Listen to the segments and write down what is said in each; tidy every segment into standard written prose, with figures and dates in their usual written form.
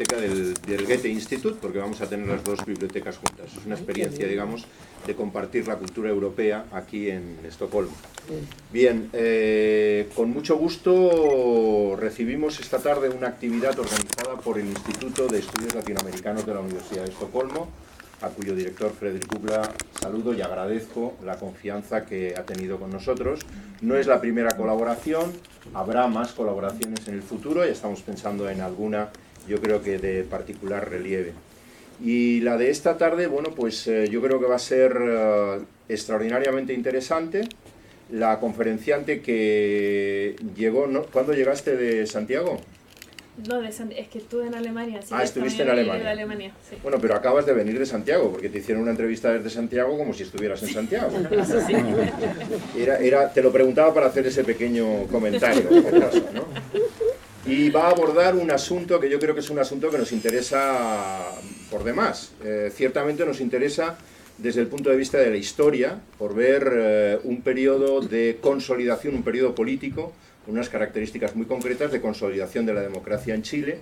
del Goethe Institut, porque vamos a tener las dos bibliotecas juntas. Es una experiencia, digamos, de compartir la cultura europea aquí en Estocolmo. Bien, con mucho gusto recibimos esta tarde una actividad organizada por el Instituto de Estudios Latinoamericanos de la Universidad de Estocolmo, a cuyo director Fredrik Uggla saludo y agradezco la confianza que ha tenido con nosotros. No es la primera colaboración, habrá más colaboraciones en el futuro, ya estamos pensando en alguna, yo creo que de particular relieve. Y la de esta tarde, bueno, pues yo creo que va a ser extraordinariamente interesante. La conferenciante que llegó, ¿no? ¿Cuándo llegaste de Santiago? No, es que estuve en Alemania. Así estuviste en Alemania. De Alemania, sí. Bueno, pero acabas de venir de Santiago, porque te hicieron una entrevista desde Santiago como si estuvieras en Santiago. Eso sí. Te lo preguntaba para hacer ese pequeño comentario, en este caso, ¿no? Y va a abordar un asunto que yo creo que es un asunto que nos interesa por demás. Ciertamente nos interesa desde el punto de vista de la historia, por ver un periodo de consolidación, un periodo político, unas características muy concretas de consolidación de la democracia en Chile,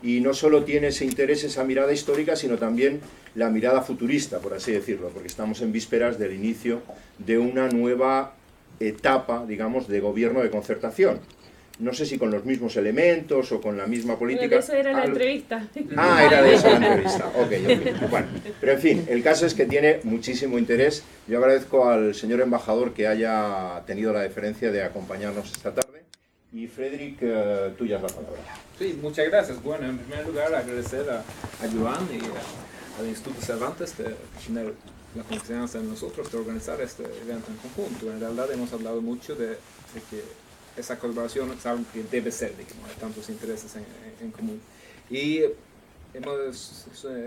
y no solo tiene ese interés, esa mirada histórica, sino también la mirada futurista, por así decirlo, porque estamos en vísperas del inicio de una nueva etapa, digamos, de gobierno de concertación. No sé si con los mismos elementos o con la misma política. Bueno, eso era la entrevista. Ah, era de eso la entrevista. Ok. Bueno, pero en fin, el caso es que tiene muchísimo interés. Yo agradezco al señor embajador que haya tenido la deferencia de acompañarnos esta tarde. Y Fredrik, tuya es la palabra. Sí, muchas gracias. Bueno, en primer lugar agradecer a Joan y al Instituto Cervantes de tener la confianza en nosotros de organizar este evento en conjunto. En realidad hemos hablado mucho de que esa colaboración es algo que debe ser, digamos, hay tantos intereses en común. Y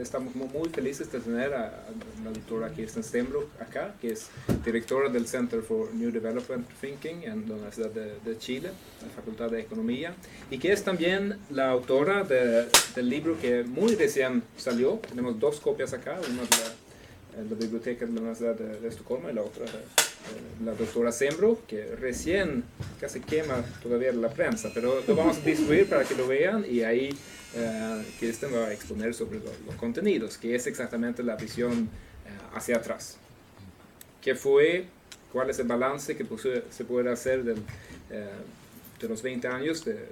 estamos muy felices de tener a la doctora Kirsten Stenbrook acá, que es directora del Center for New Development Thinking en la Universidad de Chile, la Facultad de Economía, y que es también la autora del libro que muy recién salió. Tenemos dos copias acá, una de la biblioteca de la Universidad de Estocolmo y la otra de la doctora Stenbrook, que recién casi quema todavía la prensa, pero lo vamos a distribuir para que lo vean, y ahí Kirsten va a exponer sobre los contenidos, que es exactamente la visión hacia atrás. ¿Qué fue? ¿Cuál es el balance que se puede hacer de los 20 años de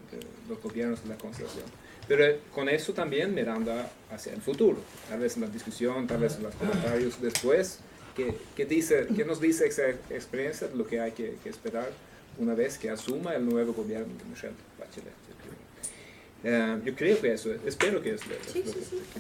los gobiernos de la Concertación? Pero con eso también mirando hacia el futuro, tal vez en la discusión, tal vez en los comentarios después. ¿Qué nos dice esa experiencia de lo que hay que esperar una vez que asuma el nuevo gobierno de Michelle Bachelet? Yo creo que eso es, espero que eso es. Sí.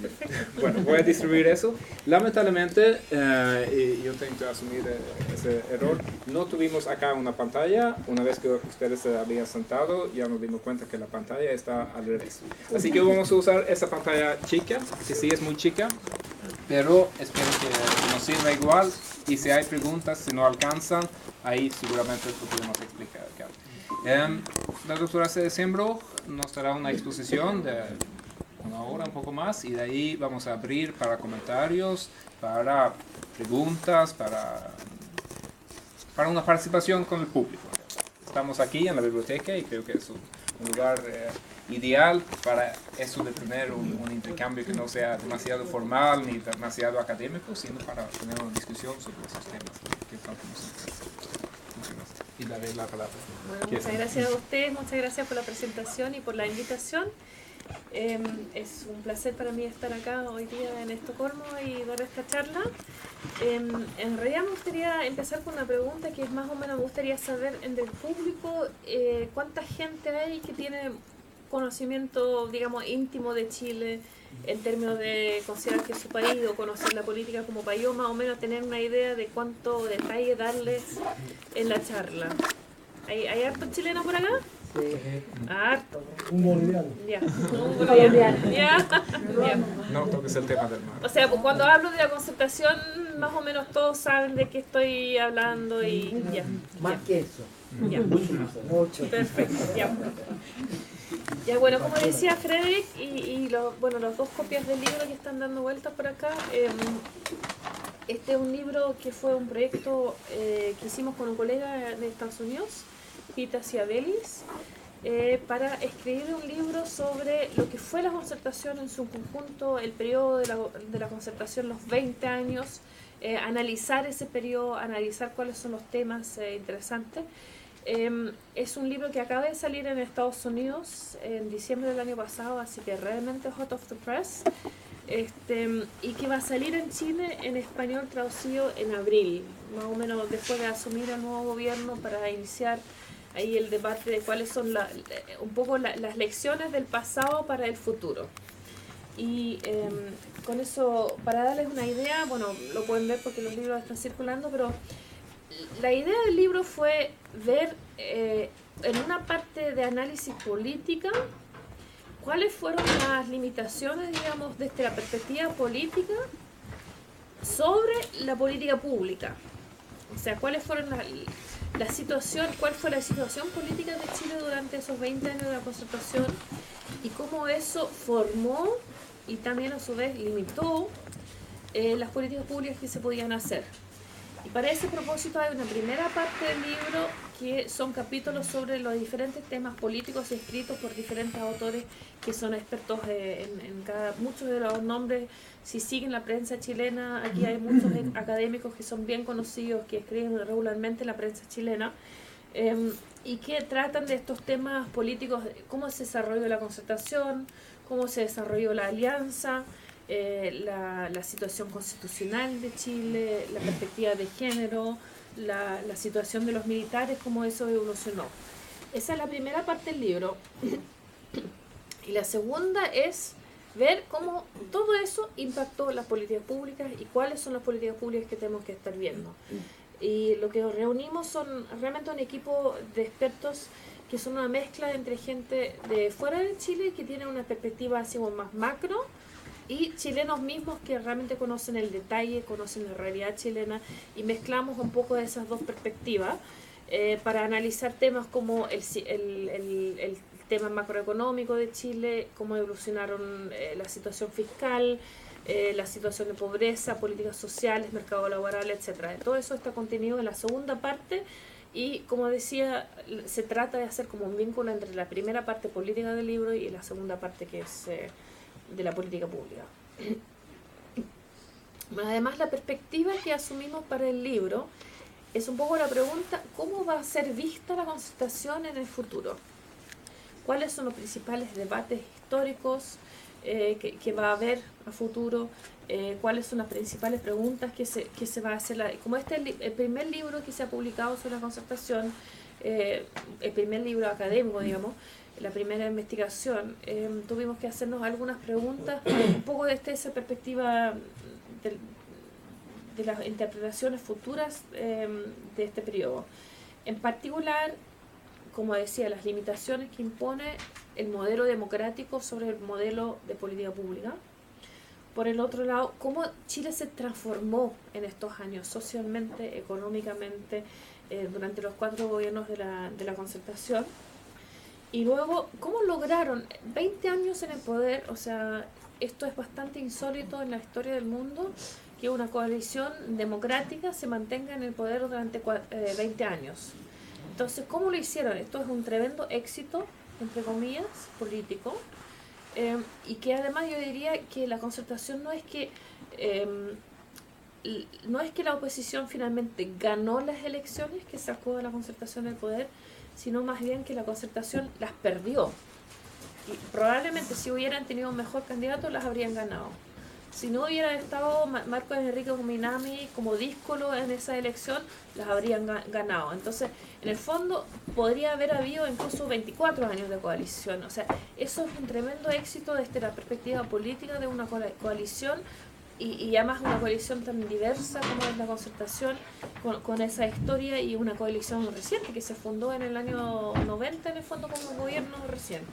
Perfecto. Bueno, voy a distribuir eso. Lamentablemente, yo tengo que asumir ese error. No tuvimos acá una pantalla. Una vez que ustedes se habían sentado, ya nos dimos cuenta que la pantalla está al revés. Así que vamos a usar esa pantalla chica, que sí es muy chica, pero espero que nos sirva igual. Y si hay preguntas, si no alcanzan, ahí seguramente lo podemos explicar acá. La doctora Stenbrook nos dará una exposición de una hora, un poco más, y de ahí vamos a abrir para comentarios, para preguntas, para una participación con el público. Estamos aquí en la biblioteca y creo que es un lugar ideal para eso de tener un intercambio que no sea demasiado formal ni demasiado académico, sino para tener una discusión sobre esos temas que tanto nos interesan. Y daré la palabra. Bueno, muchas gracias a ustedes, muchas gracias por la presentación y por la invitación. Es un placer para mí estar acá hoy día en Estocolmo y dar esta charla. En realidad me gustaría empezar con una pregunta que es más o menos, me gustaría saber del público cuánta gente hay que tiene conocimiento, digamos, íntimo de Chile en términos de considerar que es su país o conocer la política como país, o más o menos tener una idea de cuánto detalle darles en la charla. ¿Hay hartos chilenos por acá? Sí. Harto. Un boliviano. Ya. Un boliviano. Ya. No toques el tema del mar. O sea, pues cuando hablo de la concertación, más o menos todos saben de qué estoy hablando y ya. Más que eso. Ya. Mucho. Perfecto. Ya. Ya, bueno, como decía Fredrik, y las dos copias del libro que están dando vueltas por acá, este es un libro que fue un proyecto que hicimos con un colega de Estados Unidos, Pita Ciabelis, para escribir un libro sobre lo que fue la concertación en su conjunto, el periodo de la concertación, los 20 años, analizar ese periodo, analizar cuáles son los temas interesantes. Es un libro que acaba de salir en Estados Unidos en diciembre del año pasado, así que realmente hot off the press, y que va a salir en Chile en español traducido en abril, más o menos después de asumir el nuevo gobierno, para iniciar ahí el debate de cuáles son un poco las lecciones del pasado para el futuro. Y con eso, para darles una idea, bueno, lo pueden ver porque los libros están circulando, pero la idea del libro fue ver en una parte de análisis política cuáles fueron las limitaciones, digamos, desde la perspectiva política sobre la política pública. O sea, cuáles fueron cuál fue la situación política de Chile durante esos 20 años de la concertación y cómo eso formó y también a su vez limitó las políticas públicas que se podían hacer. Y para ese propósito hay una primera parte del libro que son capítulos sobre los diferentes temas políticos escritos por diferentes autores que son expertos muchos de los nombres. Si siguen la prensa chilena, aquí hay muchos académicos que son bien conocidos, que escriben regularmente en la prensa chilena, y que tratan de estos temas políticos, cómo se desarrolló la concertación, cómo se desarrolló la alianza, la situación constitucional de Chile, la perspectiva de género, la situación de los militares, cómo eso evolucionó. Esa es la primera parte del libro. Y la segunda es ver cómo todo eso impactó las políticas públicas y cuáles son las políticas públicas que tenemos que estar viendo. Y lo que reunimos son realmente un equipo de expertos que son una mezcla entre gente de fuera de Chile que tiene una perspectiva así como más macro, y chilenos mismos que realmente conocen el detalle, conocen la realidad chilena, y mezclamos un poco de esas dos perspectivas para analizar temas como el tema macroeconómico de Chile, cómo evolucionaron la situación fiscal, la situación de pobreza, políticas sociales, mercado laboral, etc. Todo eso está contenido en la segunda parte. Y como decía, se trata de hacer como un vínculo entre la primera parte política del libro y la segunda parte que es de la política pública. Además, la perspectiva que asumimos para el libro es un poco la pregunta: ¿cómo va a ser vista la concertación en el futuro? ¿Cuáles son los principales debates históricos que va a haber a futuro? ¿Cuáles son las principales preguntas que se va a hacer? Como este es el primer libro que se ha publicado sobre la concertación, el primer libro académico, digamos, la primera investigación, tuvimos que hacernos algunas preguntas un poco desde esa perspectiva de las interpretaciones futuras de este periodo. En particular, como decía, las limitaciones que impone el modelo democrático sobre el modelo de política pública. Por el otro lado, cómo Chile se transformó en estos años socialmente, económicamente, durante los 4 gobiernos de la concertación. Y luego, cómo lograron 20 años en el poder. O sea, esto es bastante insólito en la historia del mundo, que una coalición democrática se mantenga en el poder durante 20 años. Entonces, ¿cómo lo hicieron? Esto es un tremendo éxito, entre comillas, político, y que además yo diría que la concertación no es que la oposición finalmente ganó las elecciones que sacó de la concertación del poder, sino más bien que la concertación las perdió. Y probablemente si hubieran tenido un mejor candidato las habrían ganado. Si no hubiera estado Marcos Enrique Minami como díscolo en esa elección, las habrían ganado. Entonces, en el fondo, podría haber habido incluso 24 años de coalición. O sea, eso es un tremendo éxito desde la perspectiva política de una coalición, y además una coalición tan diversa como es la concertación, con esa historia, y una coalición reciente que se fundó en el año 90, en el fondo, como un gobierno recién.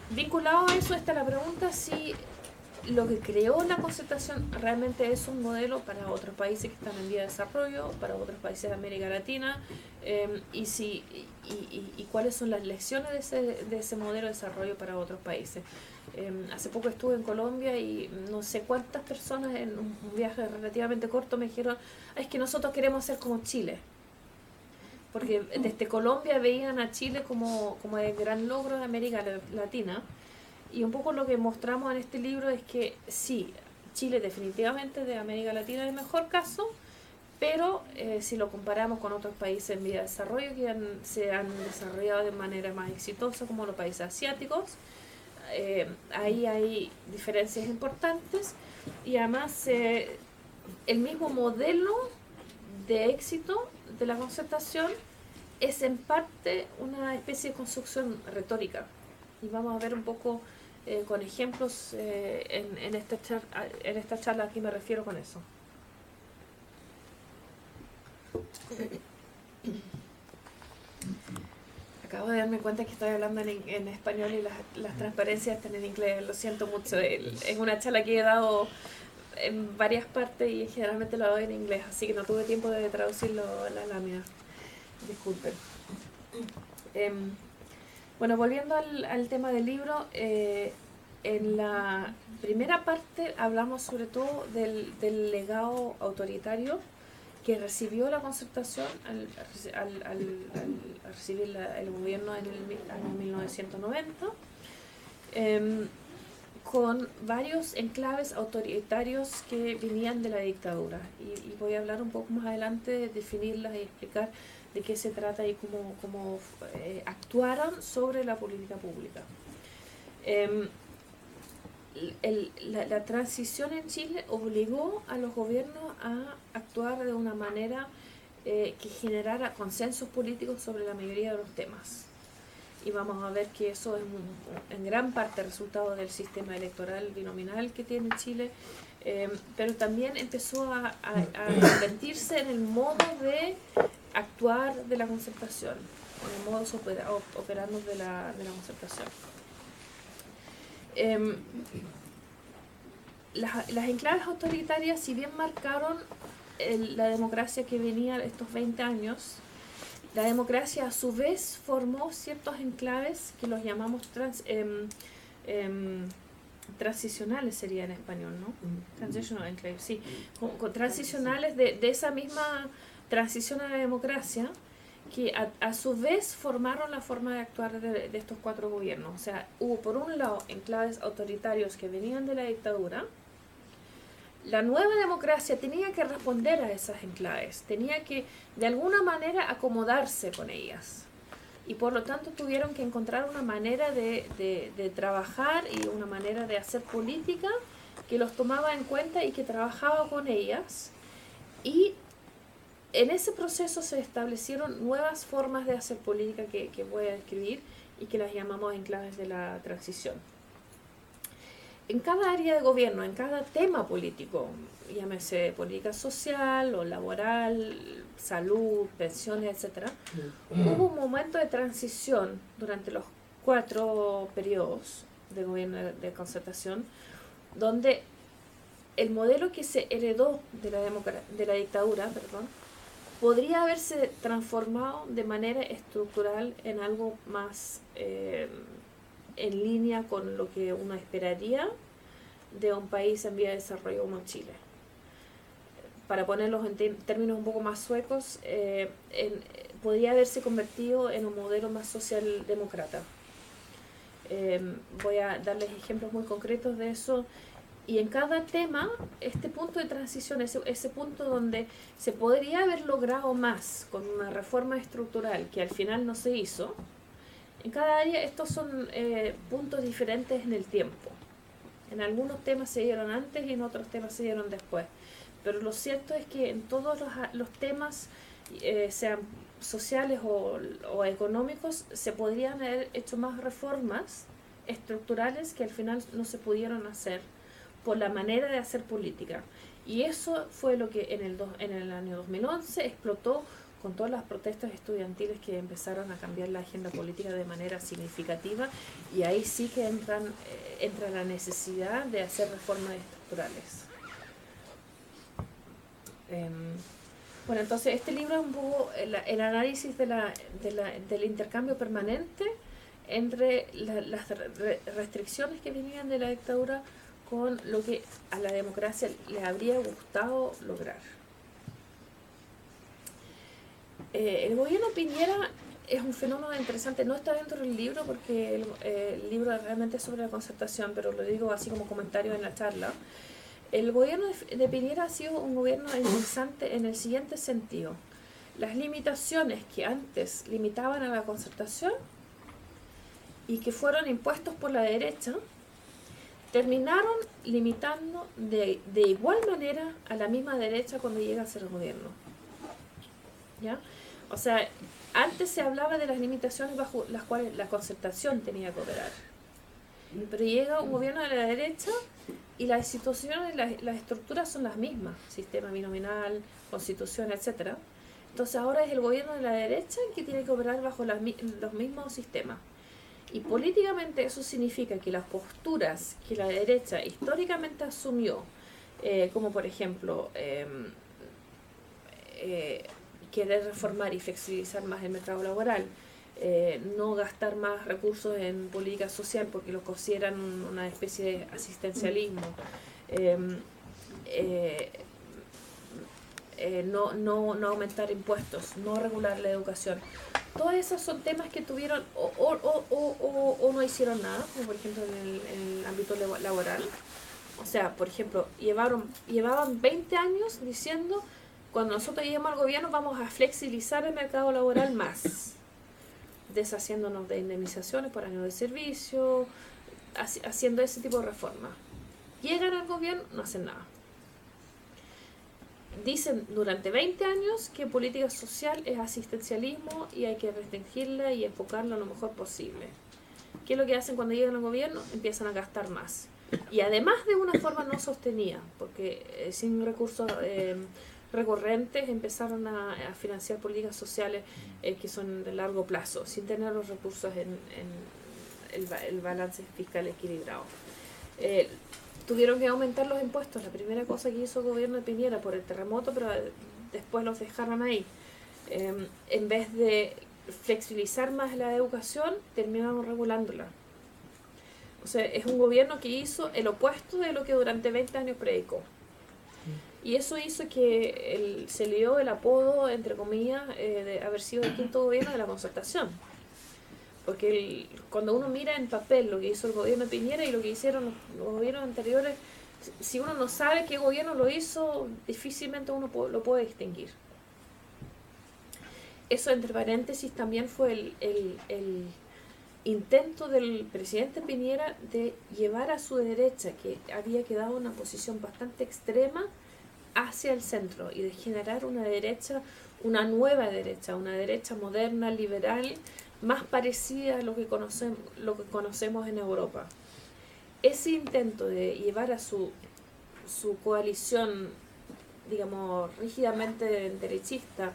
Vinculado a eso está la pregunta si lo que creó la concertación realmente es un modelo para otros países que están en vía de desarrollo, para otros países de América Latina, y cuáles son las lecciones de ese modelo de desarrollo para otros países. Hace poco estuve en Colombia y no sé cuántas personas en un viaje relativamente corto me dijeron: es que nosotros queremos ser como Chile. porque desde Colombia veían a Chile como el gran logro de América Latina, y un poco lo que mostramos en este libro es que sí, Chile definitivamente de América Latina es el mejor caso, pero si lo comparamos con otros países en vía de desarrollo que se han desarrollado de manera más exitosa, como los países asiáticos, ahí hay diferencias importantes, y además el mismo modelo de éxito de la concertación es en parte una especie de construcción retórica, y vamos a ver un poco con ejemplos en esta charla a qué me refiero con eso. Acabo de darme cuenta que estoy hablando en español y las transparencias están en inglés, lo siento mucho. Es una charla que he dado en varias partes y generalmente lo doy en inglés, así que no tuve tiempo de traducirlo a la lámina. Disculpen. Bueno, volviendo al tema del libro, en la primera parte hablamos sobre todo del legado autoritario que recibió la concertación al recibir el gobierno en el año 1990, con varios enclaves autoritarios que venían de la dictadura. Y voy a hablar un poco más adelante, definirlas y explicar de qué se trata y cómo actuaron sobre la política pública. La transición en Chile obligó a los gobiernos a actuar de una manera que generara consensos políticos sobre la mayoría de los temas. Y vamos a ver que eso es en gran parte resultado del sistema electoral binominal que tiene Chile, pero también empezó a convertirse en el modo de actuar de la concertación, en el modo operando de la concertación. Las enclaves autoritarias, si bien marcaron la democracia que venía estos 20 años, la democracia a su vez formó ciertos enclaves que los llamamos transicionales, sería en español, ¿no? Transitional enclaves, sí. Con transicionales de esa misma transición a la democracia, que a su vez formaron la forma de actuar de estos cuatro gobiernos. O sea, hubo por un lado enclaves autoritarios que venían de la dictadura. La nueva democracia tenía que responder a esas enclaves, tenía que de alguna manera acomodarse con ellas. Y por lo tanto tuvieron que encontrar una manera de trabajar y una manera de hacer política que los tomaba en cuenta y que trabajaba con ellas. Y en ese proceso se establecieron nuevas formas de hacer política que voy a describir y que las llamamos enclaves de la transición. En cada área de gobierno, en cada tema político, llámese política social o laboral, salud, pensiones, etc., hubo un momento de transición durante los 4 periodos de gobierno de concertación, donde el modelo que se heredó de la dictadura, podría haberse transformado de manera estructural en algo más en línea con lo que uno esperaría de un país en vía de desarrollo como Chile. Para ponerlos en términos un poco más suecos, podría haberse convertido en un modelo más socialdemócrata. Voy a darles ejemplos muy concretos de eso. Y en cada tema, este punto de transición, ese punto donde se podría haber logrado más con una reforma estructural que al final no se hizo, en cada área estos son puntos diferentes en el tiempo. En algunos temas se dieron antes y en otros temas se dieron después. Pero lo cierto es que en todos los temas, sean sociales o económicos, se podrían haber hecho más reformas estructurales que al final no se pudieron hacer por la manera de hacer política. Y eso fue lo que en el año 2011 explotó con todas las protestas estudiantiles que empezaron a cambiar la agenda política de manera significativa, y ahí sí que entra la necesidad de hacer reformas estructurales. Bueno, entonces este libro es un poco el análisis del intercambio permanente entre las restricciones que venían de la dictadura con lo que a la democracia le habría gustado lograr. El gobierno Piñera es un fenómeno interesante, no está dentro del libro porque el libro realmente es sobre la concertación, pero lo digo así como comentario en la charla. El gobierno de Piñera ha sido un gobierno interesante en el siguiente sentido. Las limitaciones que antes limitaban a la concertación y que fueron impuestos por la derecha, terminaron limitando de igual manera a la misma derecha cuando llega a ser gobierno. ¿Ya? O sea, antes se hablaba de las limitaciones bajo las cuales la concertación tenía que operar. Pero llega un gobierno de la derecha y las instituciones, las estructuras son las mismas, sistema binominal, constitución, etc. Entonces ahora es el gobierno de la derecha el que tiene que operar bajo los mismos sistemas. Y políticamente eso significa que las posturas que la derecha históricamente asumió, como por ejemplo querer reformar y flexibilizar más el mercado laboral, no gastar más recursos en política social porque lo consideran una especie de asistencialismo, no aumentar impuestos, no regular la educación. Todos esos son temas que tuvieron o no hicieron nada, como por ejemplo en el ámbito laboral. O sea, por ejemplo, llevaban 20 años diciendo, cuando nosotros lleguemos al gobierno vamos a flexibilizar el mercado laboral más, deshaciéndonos de indemnizaciones por años de servicio, haciendo ese tipo de reformas. Llegan al gobierno, no hacen nada. Dicen durante 20 años que política social es asistencialismo y hay que restringirla y enfocarla lo mejor posible. ¿Qué es lo que hacen cuando llegan al gobierno? Empiezan a gastar más. Y además de una forma no sostenida, porque sin recursos recurrentes empezaron a financiar políticas sociales que son de largo plazo, sin tener los recursos en el balance fiscal equilibrado. Tuvieron que aumentar los impuestos, la primera cosa que hizo el gobierno de Piñera por el terremoto, pero después los dejaron ahí. En vez de flexibilizar más la educación, terminaron regulándola. O sea, es un gobierno que hizo el opuesto de lo que durante 20 años predicó. Y eso hizo que se le dio el apodo, entre comillas, de haber sido el quinto gobierno de la concertación. Porque cuando uno mira en papel lo que hizo el gobierno de Piñera y lo que hicieron los gobiernos anteriores, si uno no sabe qué gobierno lo hizo, difícilmente uno lo puede distinguir. Eso, entre paréntesis, también fue el intento del presidente Piñera de llevar a su derecha, que había quedado en una posición bastante extrema, hacia el centro y de generar una derecha, una nueva derecha, una derecha moderna, liberal, más parecida a lo que conocemos en Europa. Ese intento de llevar a su coalición, digamos, rígidamente derechista,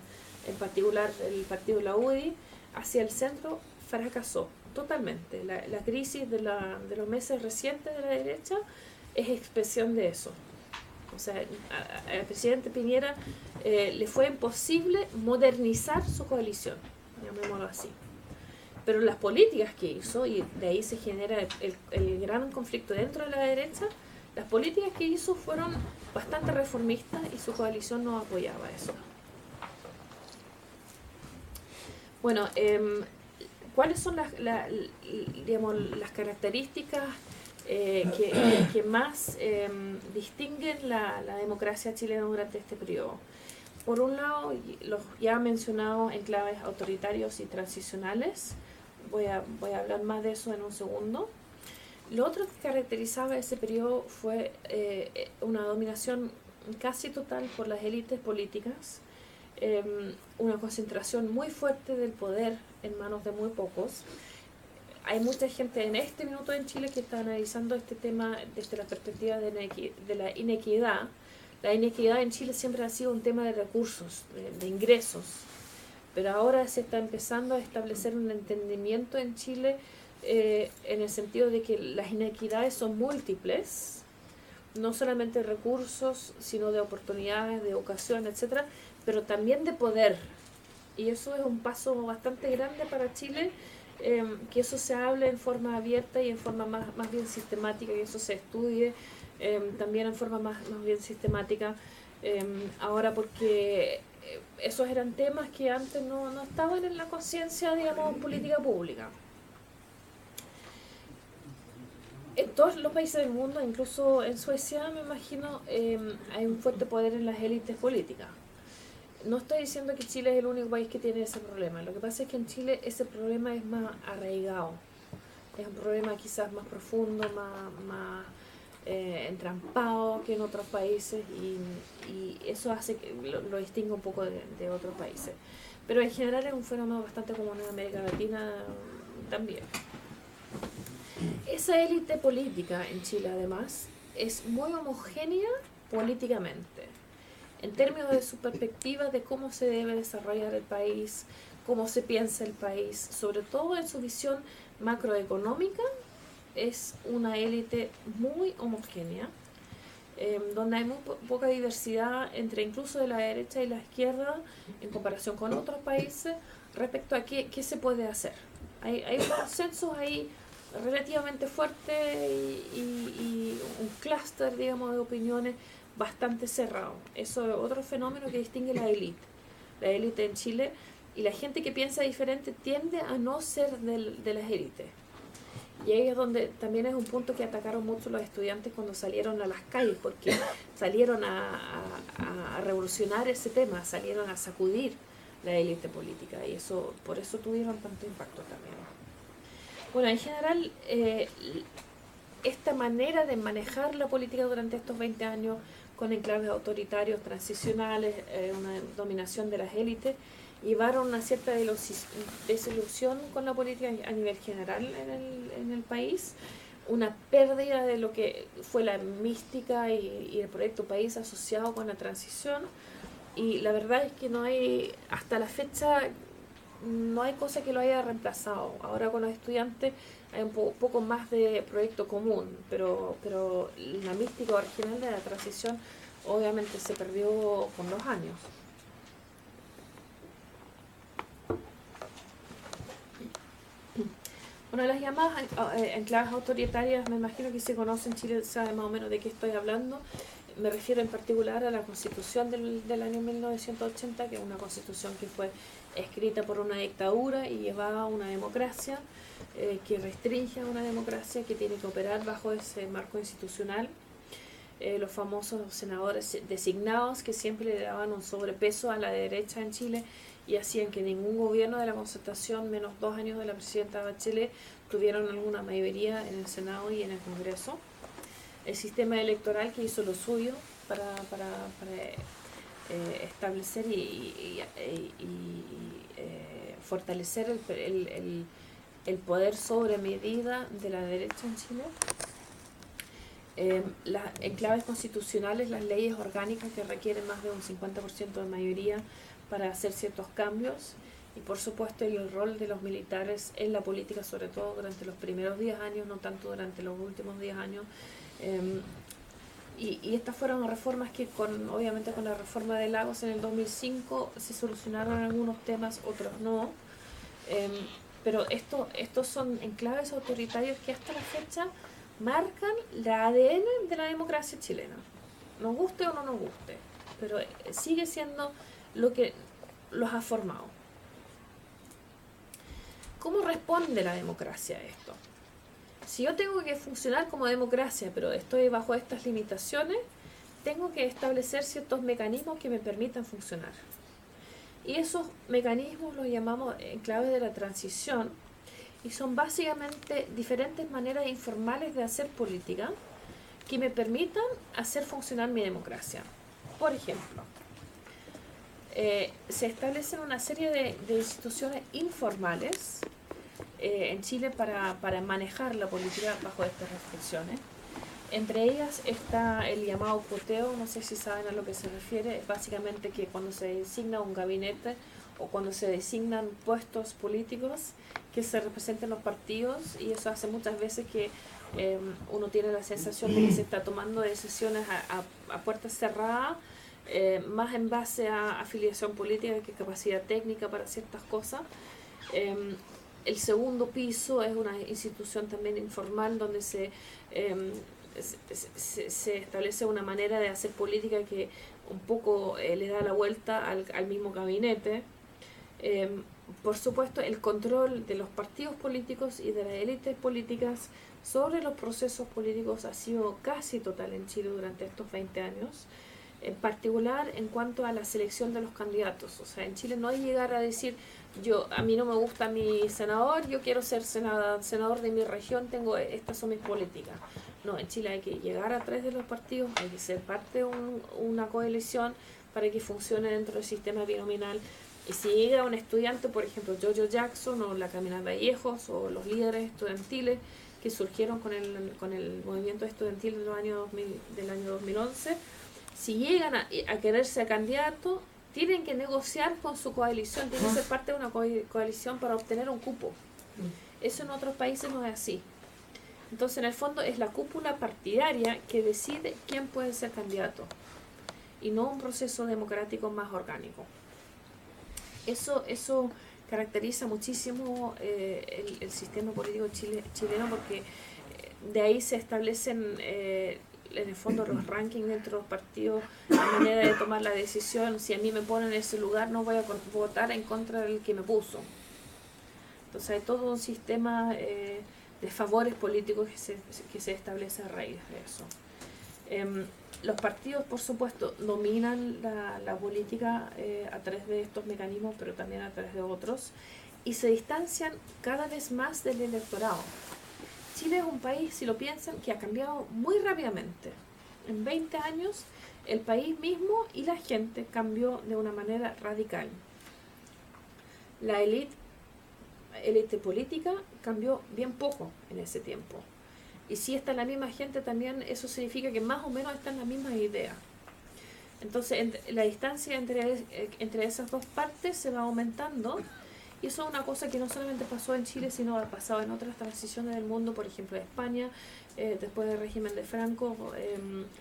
en particular el partido de la UDI, hacia el centro, fracasó totalmente. La crisis de los meses recientes de la derecha es expresión de eso. O sea, al presidente Piñera le fue imposible modernizar su coalición, llamémoslo así. Pero las políticas que hizo, y de ahí se genera el gran conflicto dentro de la derecha, las políticas que hizo fueron bastante reformistas y su coalición no apoyaba eso. Bueno, ¿cuáles son las características que más distinguen la democracia chilena durante este periodo? Por un lado, los ya mencionados enclaves autoritarios y transicionales. Voy a hablar más de eso en un segundo. Lo otro que caracterizaba ese periodo fue una dominación casi total por las élites políticas, una concentración muy fuerte del poder en manos de muy pocos. Hay mucha gente en este minuto en Chile que está analizando este tema desde la perspectiva de la inequidad. La inequidad en Chile siempre ha sido un tema de recursos, de ingresos, pero ahora se está empezando a establecer un entendimiento en Chile en el sentido de que las inequidades son múltiples, no solamente de recursos, sino de oportunidades, de educación, etc., pero también de poder. Y eso es un paso bastante grande para Chile, que eso se hable en forma abierta y en forma más bien sistemática, y eso se estudie también en forma más bien sistemática, ahora porque esos eran temas que antes no estaban en la conciencia, digamos, política pública. En todos los países del mundo, incluso en Suecia, me imagino, hay un fuerte poder en las élites políticas. No estoy diciendo que Chile es el único país que tiene ese problema. Lo que pasa es que en Chile ese problema es más arraigado. Es un problema quizás más profundo, más entrampado que en otros países, y eso hace que lo distinga un poco de otros países. Pero en general es un fenómeno bastante común en América Latina también. Esa élite política en Chile, además, es muy homogénea políticamente, en términos de su perspectiva de cómo se debe desarrollar el país, cómo se piensa el país, sobre todo en su visión macroeconómica. Es una élite muy homogénea, donde hay muy poca diversidad entre incluso de la derecha y la izquierda en comparación con otros países respecto a qué se puede hacer. Hay un consenso ahí relativamente fuerte y un clúster, digamos, de opiniones bastante cerrado. Eso es otro fenómeno que distingue la élite en Chile, y la gente que piensa diferente tiende a no ser de las élites. Y ahí es donde también es un punto que atacaron mucho los estudiantes cuando salieron a las calles, porque salieron a revolucionar ese tema, salieron a sacudir la élite política, y eso, por eso tuvieron tanto impacto también. Bueno, en general, esta manera de manejar la política durante estos 20 años, con enclaves autoritarios, transicionales, una dominación de las élites, llevaron una cierta desilusión con la política a nivel general en el país, una pérdida de lo que fue la mística y el proyecto país asociado con la transición, y la verdad es que no hay, hasta la fecha, no hay cosa que lo haya reemplazado. Ahora con los estudiantes hay un poco más de proyecto común, pero la mística original de la transición obviamente se perdió con los años. Bueno, las llamadas enclaves autoritarias, me imagino que se conoce en Chile, sabe más o menos de qué estoy hablando. Me refiero en particular a la Constitución del año 1980, que es una constitución que fue escrita por una dictadura y llevada a una democracia, que restringe a una democracia que tiene que operar bajo ese marco institucional. Los famosos senadores designados, que siempre le daban un sobrepeso a la derecha en Chile y hacían que ningún gobierno de la Concertación, menos 2 años de la presidenta Bachelet, tuvieron alguna mayoría en el Senado y en el Congreso. El sistema electoral, que hizo lo suyo para establecer y fortalecer el poder sobre medida de la derecha en Chile. Las enclaves constitucionales, las leyes orgánicas que requieren más de un 50% de mayoría para hacer ciertos cambios, y por supuesto el rol de los militares en la política, sobre todo durante los primeros 10 años, no tanto durante los últimos 10 años. Y estas fueron reformas que obviamente con la reforma de Lagos en el 2005 se solucionaron algunos temas, otros no. Pero estos son enclaves autoritarios que hasta la fecha marcan la ADN de la democracia chilena. Nos guste o no nos guste, pero sigue siendo lo que los ha formado. ¿Cómo responde la democracia a esto? Si yo tengo que funcionar como democracia, pero estoy bajo estas limitaciones, tengo que establecer ciertos mecanismos que me permitan funcionar. Y esos mecanismos los llamamos enclaves de la transición, y son básicamente diferentes maneras informales de hacer política que me permitan hacer funcionar mi democracia. Por ejemplo, se establecen una serie de instituciones informales en Chile para manejar la política bajo estas restricciones. Entre ellas está el llamado cuoteo, no sé si saben a lo que se refiere. Es básicamente que cuando se designa un gabinete o cuando se designan puestos políticos que se representen los partidos, y eso hace muchas veces que uno tiene la sensación de que se está tomando decisiones a puertas cerradas, más en base a afiliación política que capacidad técnica para ciertas cosas. El segundo piso es una institución también informal donde se establece una manera de hacer política que un poco le da la vuelta al mismo gabinete. Por supuesto, el control de los partidos políticos y de las élites políticas sobre los procesos políticos ha sido casi total en Chile durante estos 20 años, en particular en cuanto a la selección de los candidatos. O sea, en Chile no hay llegar a decir, a mí no me gusta mi senador, yo quiero ser senador de mi región, estas son mis políticas. No, en Chile hay que llegar a través de los partidos, hay que ser parte de una coalición para que funcione dentro del sistema binominal. Y si llega un estudiante, por ejemplo, Jojo Jackson o la Camila Vallejos o los líderes estudiantiles que surgieron con el movimiento estudiantil del año 2011, si llegan a querer ser candidatos, tienen que negociar con su coalición, tienen que ser parte de una coalición para obtener un cupo. Eso en otros países no es así. Entonces, en el fondo, es la cúpula partidaria que decide quién puede ser candidato y no un proceso democrático más orgánico. Eso caracteriza muchísimo el sistema político chileno, porque de ahí se establecen en el fondo los rankings dentro de los partidos, la manera de tomar la decisión. Si a mí me ponen en ese lugar, no voy a votar en contra del que me puso. Entonces hay todo un sistema de favores políticos que se establece a raíz de eso. Los partidos, por supuesto, dominan la política a través de estos mecanismos, pero también a través de otros, y se distancian cada vez más del electorado. Chile es un país, si lo piensan, que ha cambiado muy rápidamente. En 20 años, el país mismo y la gente cambió de una manera radical. La élite política cambió bien poco en ese tiempo. Y si está la misma gente también, eso significa que más o menos están las mismas ideas. Entonces, la distancia entre esas dos partes se va aumentando. Y eso es una cosa que no solamente pasó en Chile, sino ha pasado en otras transiciones del mundo, por ejemplo, en España, después del régimen de Franco.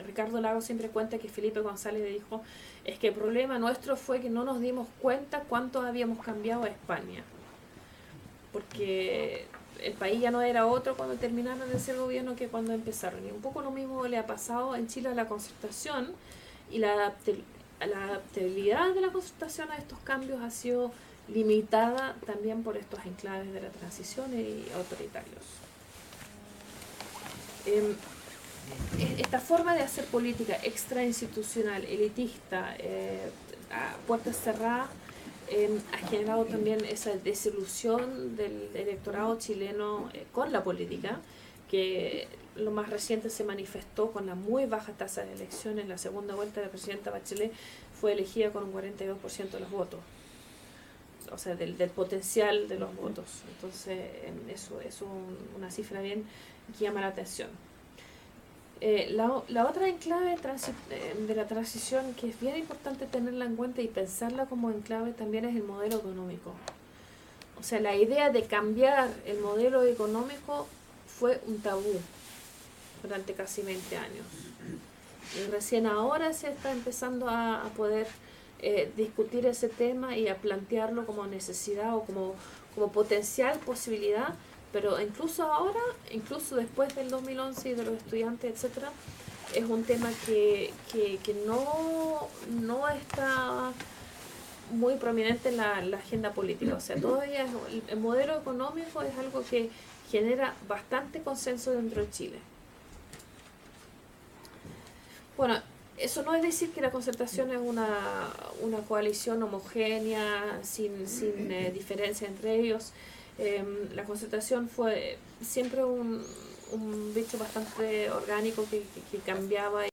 Ricardo Lagos siempre cuenta que Felipe González le dijo, es que el problema nuestro fue que no nos dimos cuenta cuánto habíamos cambiado a España. Porque el país ya no era otro cuando terminaron de ser gobierno que cuando empezaron. Y un poco lo mismo le ha pasado en Chile a la concertación, y la adaptabilidad de la concertación a estos cambios ha sido limitada también por estos enclaves de la transición y autoritarios. Esta forma de hacer política extrainstitucional, elitista, a puertas cerradas, ha generado también esa desilusión del electorado chileno con la política, que lo más reciente se manifestó con la muy baja tasa de elección. En la segunda vuelta de la presidenta Bachelet fue elegida con un 42% de los votos, o sea, del potencial de los votos. Entonces, eso es una cifra bien que llama la atención. La otra enclave de la transición, que es bien importante tenerla en cuenta y pensarla como enclave, también es el modelo económico. O sea, la idea de cambiar el modelo económico fue un tabú durante casi 20 años. Y recién ahora se está empezando a poder discutir ese tema y a plantearlo como necesidad o como potencial posibilidad. Pero incluso ahora, incluso después del 2011 y de los estudiantes, etcétera, es un tema que no está muy prominente en la agenda política. O sea, todavía el modelo económico es algo que genera bastante consenso dentro de Chile. Bueno, eso no es decir que la concertación es una coalición homogénea, sin diferencia entre ellos. La concertación fue siempre un bicho bastante orgánico que cambiaba